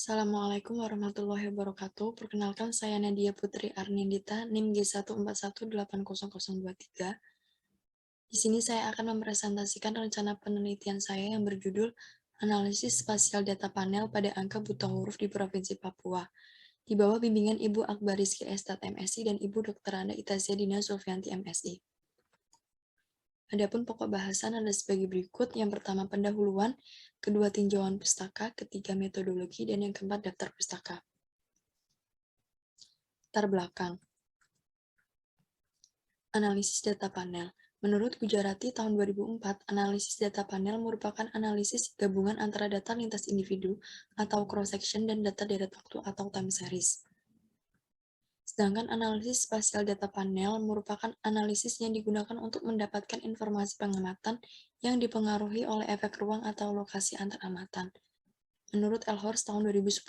Assalamualaikum warahmatullahi wabarakatuh. Perkenalkan saya Nadia Putri Arnindita, NIM G1418023. Di sini saya akan mempresentasikan rencana penelitian saya yang berjudul Analisis Spasial Data Panel pada Angka Buta Huruf di Provinsi Papua, di bawah bimbingan Ibu Akbar Rizky Estat MSI dan Ibu Dr. Anda Itasia Dina Sulfianti MSI. Adapun pokok bahasan ada sebagai berikut. Yang pertama, pendahuluan, kedua, tinjauan pustaka, ketiga, metodologi, dan yang keempat, daftar pustaka. Latar belakang. Analisis data panel. Menurut Gujarati tahun 2004, analisis data panel merupakan analisis gabungan antara data lintas individu atau cross-section dan data deret waktu atau time series. Sedangkan analisis spasial data panel merupakan analisis yang digunakan untuk mendapatkan informasi pengamatan yang dipengaruhi oleh efek ruang atau lokasi antar amatan. Menurut Elhorst tahun 2010.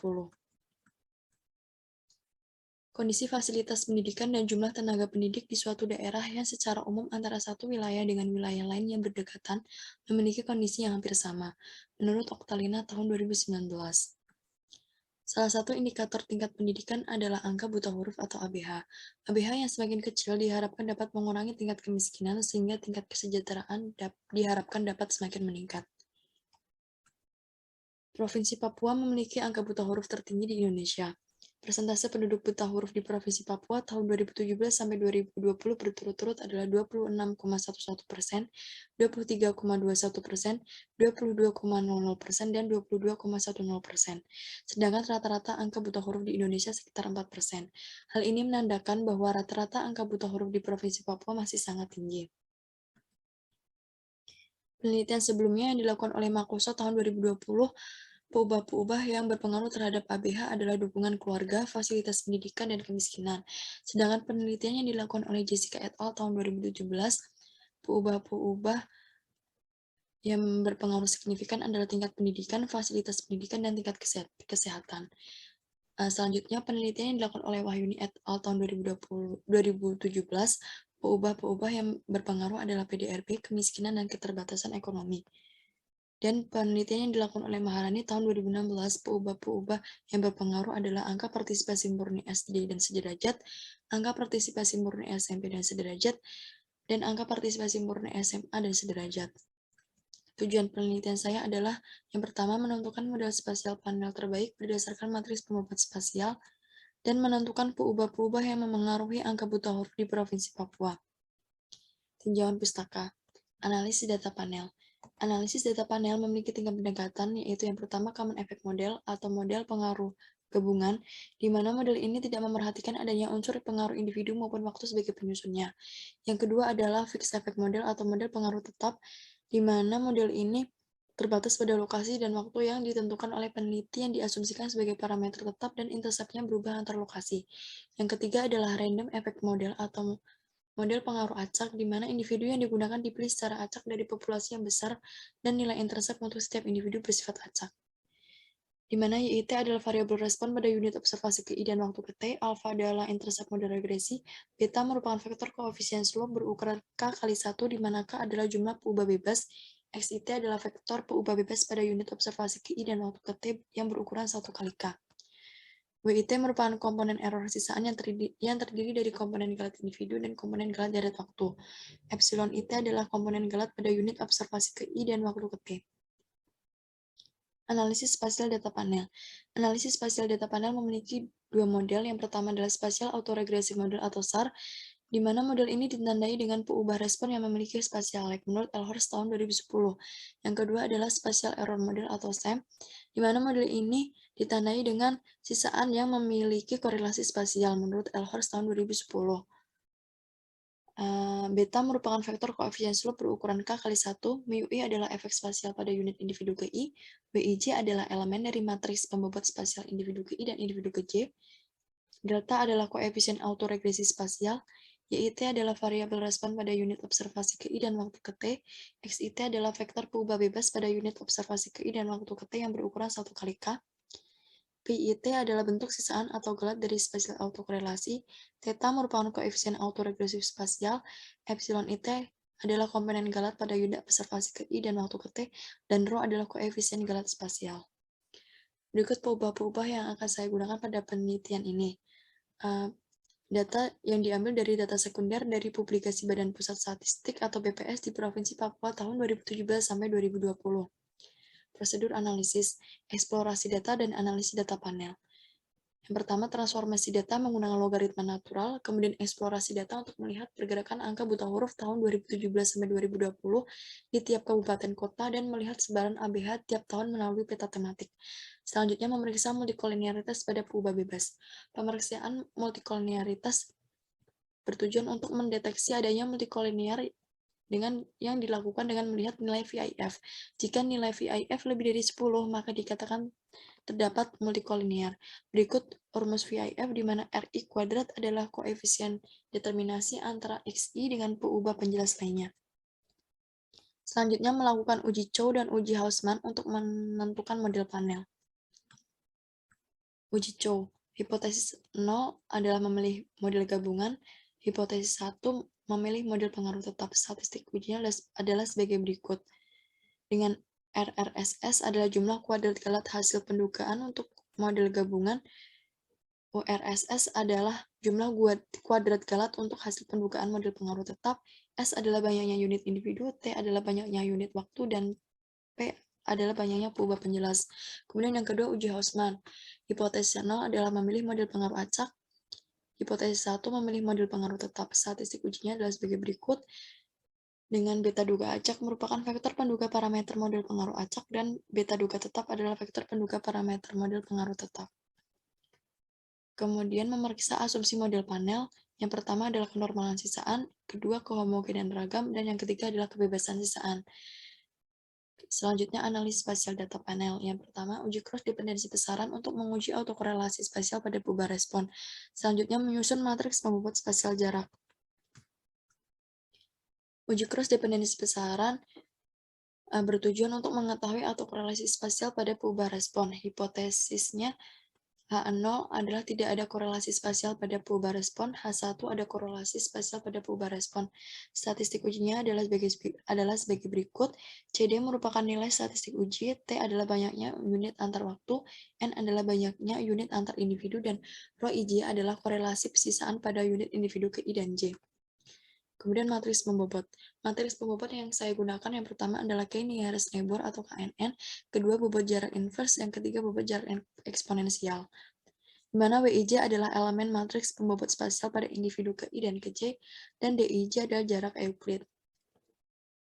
Kondisi fasilitas pendidikan dan jumlah tenaga pendidik di suatu daerah yang secara umum antara satu wilayah dengan wilayah lain yang berdekatan memiliki kondisi yang hampir sama, menurut Oktalina tahun 2019. Salah satu indikator tingkat pendidikan adalah angka buta huruf atau ABH. ABH yang semakin kecil diharapkan dapat mengurangi tingkat kemiskinan sehingga tingkat kesejahteraan diharapkan dapat semakin meningkat. Provinsi Papua memiliki angka buta huruf tertinggi di Indonesia. Persentase penduduk buta huruf di Provinsi Papua tahun 2017 sampai 2020 berturut-turut adalah 26,11%, 23,21%, 22,00%, dan 22,10%. Sedangkan rata-rata angka buta huruf di Indonesia sekitar 4%. Hal ini menandakan bahwa rata-rata angka buta huruf di Provinsi Papua masih sangat tinggi. Penelitian sebelumnya yang dilakukan oleh Makoso tahun 2020, peubah-peubah yang berpengaruh terhadap ABH adalah dukungan keluarga, fasilitas pendidikan, dan kemiskinan. Sedangkan penelitian yang dilakukan oleh Jessica et al. Tahun 2017, peubah-peubah yang berpengaruh signifikan adalah tingkat pendidikan, fasilitas pendidikan, dan tingkat kesehatan. Selanjutnya, penelitian yang dilakukan oleh Wahyuni et al. Tahun 2017, peubah-peubah yang berpengaruh adalah PDRB, kemiskinan, dan keterbatasan ekonomi. Dan penelitian yang dilakukan oleh Maharani tahun 2016, peubah-peubah yang berpengaruh adalah angka partisipasi murni SD dan sederajat, angka partisipasi murni SMP dan sederajat, dan angka partisipasi murni SMA dan sederajat. Tujuan penelitian saya adalah yang pertama menentukan model spasial panel terbaik berdasarkan matris pembobat spasial dan menentukan peubah-peubah yang memengaruhi angka buta huruf di Provinsi Papua. Tinjauan pustaka. Analisis data panel. Analisis data panel memiliki tiga pendekatan, yaitu yang pertama common effect model atau model pengaruh gabungan, di mana model ini tidak memerhatikan adanya unsur pengaruh individu maupun waktu sebagai penyusunnya. Yang kedua adalah fixed effect model atau model pengaruh tetap, di mana model ini terbatas pada lokasi dan waktu yang ditentukan oleh peneliti yang diasumsikan sebagai parameter tetap dan interceptnya berubah antar lokasi. Yang ketiga adalah random effect model atau model pengaruh acak, di mana individu yang digunakan dipilih secara acak dari populasi yang besar dan nilai intercept untuk setiap individu bersifat acak. Di mana YIT adalah variabel respon pada unit observasi ke I dan waktu ke T, alpha adalah intercept model regresi, beta merupakan vektor koefisien slope berukuran K kali 1, di mana K adalah jumlah peubah bebas, XIT adalah vektor peubah bebas pada unit observasi ke I dan waktu ke T yang berukuran 1 kali K. WIT merupakan komponen error sisaan yang terdiri dari komponen galat individu dan komponen galat deret waktu. Epsilon IT adalah komponen galat pada unit observasi ke I dan waktu ke T. Analisis spasial data panel. Analisis spasial data panel memiliki dua model. Yang pertama adalah spatial autoregressive model atau SAR, di mana model ini ditandai dengan peubah respon yang memiliki spatial lag menurut Elhorst tahun 2010. Yang kedua adalah spatial error model atau SEM, di mana model ini ditandai dengan sisaan yang memiliki korelasi spasial menurut Elhorst tahun 2010. Beta merupakan vektor koefisien slope berukuran K kali 1, mu I adalah efek spasial pada unit individu ke I, Wij adalah elemen dari matriks pembobot spasial individu ke I dan individu ke J, delta adalah koefisien autoregresi spasial, YIT adalah variabel respon pada unit observasi ke I dan waktu ke T, XIT adalah vektor peubah bebas pada unit observasi ke I dan waktu ke T yang berukuran 1 kali K, PIT adalah bentuk sisaan atau galat dari spasial autokorelasi, theta merupakan koefisien autoregresif spasial, epsilon IT adalah komponen galat pada unit observasi ke I dan waktu ke T, dan rho adalah koefisien galat spasial. Berikut peubah-peubah yang akan saya gunakan pada penelitian ini. Data yang diambil dari data sekunder dari publikasi Badan Pusat Statistik atau BPS di Provinsi Papua tahun 2017 sampai 2020. Prosedur analisis, eksplorasi data, dan analisis data panel. Yang pertama, transformasi data menggunakan logaritma natural, kemudian eksplorasi data untuk melihat pergerakan angka buta huruf tahun 2017 sampai 2020 di tiap kabupaten kota dan melihat sebaran ABH tiap tahun melalui peta tematik. Selanjutnya, memeriksa multikolinearitas pada peubah bebas. Pemeriksaan multikolinearitas bertujuan untuk mendeteksi adanya multikolinear dengan yang dilakukan dengan melihat nilai VIF. Jika nilai VIF lebih dari 10, maka dikatakan terdapat multikolinear. Berikut rumus VIF di mana RI kuadrat adalah koefisien determinasi antara XI dengan peubah penjelas lainnya. Selanjutnya melakukan uji Chow dan uji Hausman untuk menentukan model panel. Uji Chow. Hipotesis 0 adalah memilih model gabungan. Hipotesis 1 memilih model pengaruh tetap. Statistik ujinya adalah sebagai berikut. Dengan RRSS adalah jumlah kuadrat galat hasil pendugaan untuk model gabungan. URSS adalah jumlah kuadrat galat untuk hasil pendugaan model pengaruh tetap. S adalah banyaknya unit individu, T adalah banyaknya unit waktu, dan P adalah banyaknya peubah penjelas. Kemudian yang kedua, uji Hausman. Hipotesis 0 adalah memilih model pengaruh acak. Hipotesis 1 memilih model pengaruh tetap. Statistik ujinya adalah sebagai berikut. Dengan beta duga acak merupakan vektor penduga parameter model pengaruh acak, dan beta duga tetap adalah vektor penduga parameter model pengaruh tetap. Kemudian memeriksa asumsi model panel. Yang pertama adalah kenormalan sisaan, kedua kehomogenan ragam, dan yang ketiga adalah kebebasan sisaan. Selanjutnya analisis spasial data panel. Yang pertama, uji cross dependensi besaran untuk menguji autokorelasi spasial pada peubah respon. Selanjutnya menyusun matriks pembobot spasial jarak. Uji cross dependensi besaran bertujuan untuk mengetahui autokorelasi spasial pada peubah respon. Hipotesisnya H0 adalah tidak ada korelasi spasial pada peubah respon, H1 ada korelasi spasial pada peubah respon. Statistik ujinya adalah sebagai berikut. CD merupakan nilai statistik uji, T adalah banyaknya unit antar waktu, N adalah banyaknya unit antar individu, dan rho IJ adalah korelasi persisaan pada unit individu ke I dan J. Kemudian matriks pembobot. Matriks pembobot yang saya gunakan yang pertama adalah K-nearest neighbor atau KNN, kedua bobot jarak inverse, yang ketiga bobot jarak eksponensial. Di mana WIJ adalah elemen matriks pembobot spasial pada individu ke I dan ke J, dan DIJ adalah jarak Euclid.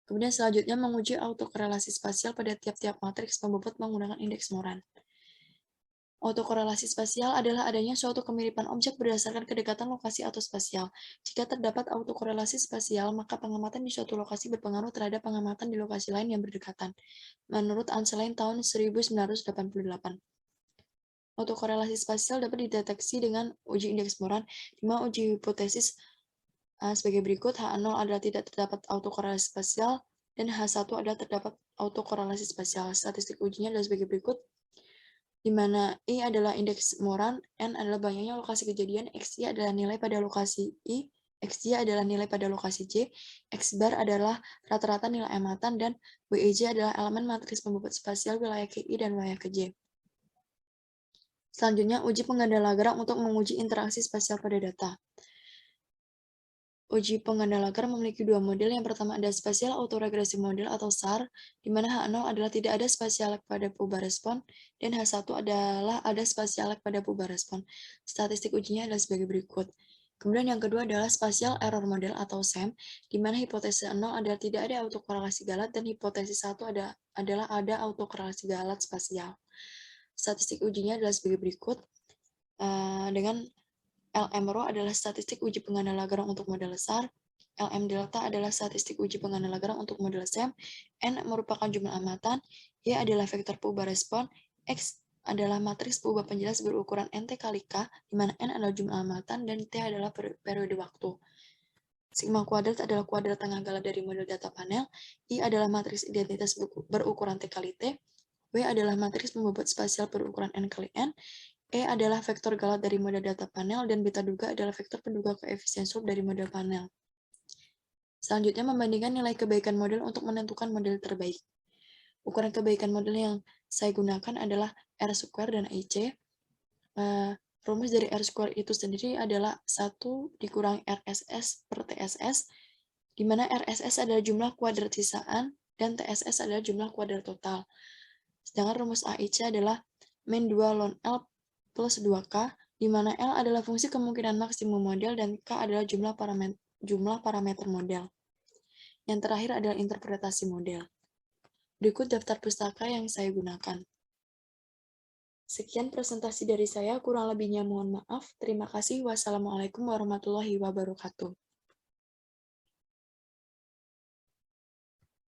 Kemudian selanjutnya menguji autokorelasi spasial pada tiap-tiap matriks pembobot menggunakan indeks Moran. Autokorelasi spasial adalah adanya suatu kemiripan objek berdasarkan kedekatan lokasi atau spasial. Jika terdapat autokorelasi spasial, maka pengamatan di suatu lokasi berpengaruh terhadap pengamatan di lokasi lain yang berdekatan. Menurut Anselain tahun 1988. Autokorelasi spasial dapat dideteksi dengan uji indeks Moran, di mana uji hipotesis sebagai berikut. H0 adalah tidak terdapat autokorelasi spasial, dan H1 adalah terdapat autokorelasi spasial. Statistik ujinya adalah sebagai berikut, di mana I adalah indeks Moran, N adalah banyaknya lokasi kejadian, XY adalah nilai pada lokasi I, XY adalah nilai pada lokasi J, X bar adalah rata-rata nilai amatan, dan WIJ adalah elemen matriks pembobot spasial wilayah ke I dan wilayah ke J. Selanjutnya, uji pengganda Lagrange untuk menguji interaksi spasial pada data. Uji pengganda Lagrange memiliki dua model. Yang pertama ada spatial autoregressive model atau SAR, di mana H0 adalah tidak ada spasial lag pada peubah respon, dan H1 adalah ada spasial lag pada peubah respon. Statistik ujinya adalah sebagai berikut. Kemudian yang kedua adalah spatial error model atau SEM, di mana hipotesis 0 adalah tidak ada autokorelasi galat, dan hipotesis 1 adalah ada autokorelasi galat spasial. Statistik ujinya adalah sebagai berikut, dengan LM rho adalah statistik uji pengganda Lagrange untuk model SAR, LM delta adalah statistik uji pengganda Lagrange untuk model SEM, N merupakan jumlah amatan, Y adalah vektor peubah respon, X adalah matriks peubah penjelas berukuran NT kali K, di mana N adalah jumlah amatan dan T adalah periode waktu. Sigma kuadrat adalah kuadrat tengah galat dari model data panel, I adalah matriks identitas berukuran T kali T, W adalah matriks pembobot spasial berukuran N kali N, E adalah vektor galat dari model data panel, dan beta duga adalah vektor penduga koefisien slope dari model panel. Selanjutnya membandingkan nilai kebaikan model untuk menentukan model terbaik. Ukuran kebaikan model yang saya gunakan adalah R² dan IC. Rumus dari R² itu sendiri adalah 1 dikurangi RSS per TSS, di mana RSS adalah jumlah kuadrat sisaan dan TSS adalah jumlah kuadrat total. Sedangkan rumus AIC adalah min 2 ln L plus 2K, di mana L adalah fungsi kemungkinan maksimum model dan K adalah jumlah parameter model. Yang terakhir adalah interpretasi model. Berikut daftar pustaka yang saya gunakan. Sekian presentasi dari saya, kurang lebihnya mohon maaf. Terima kasih. Wassalamualaikum warahmatullahi wabarakatuh.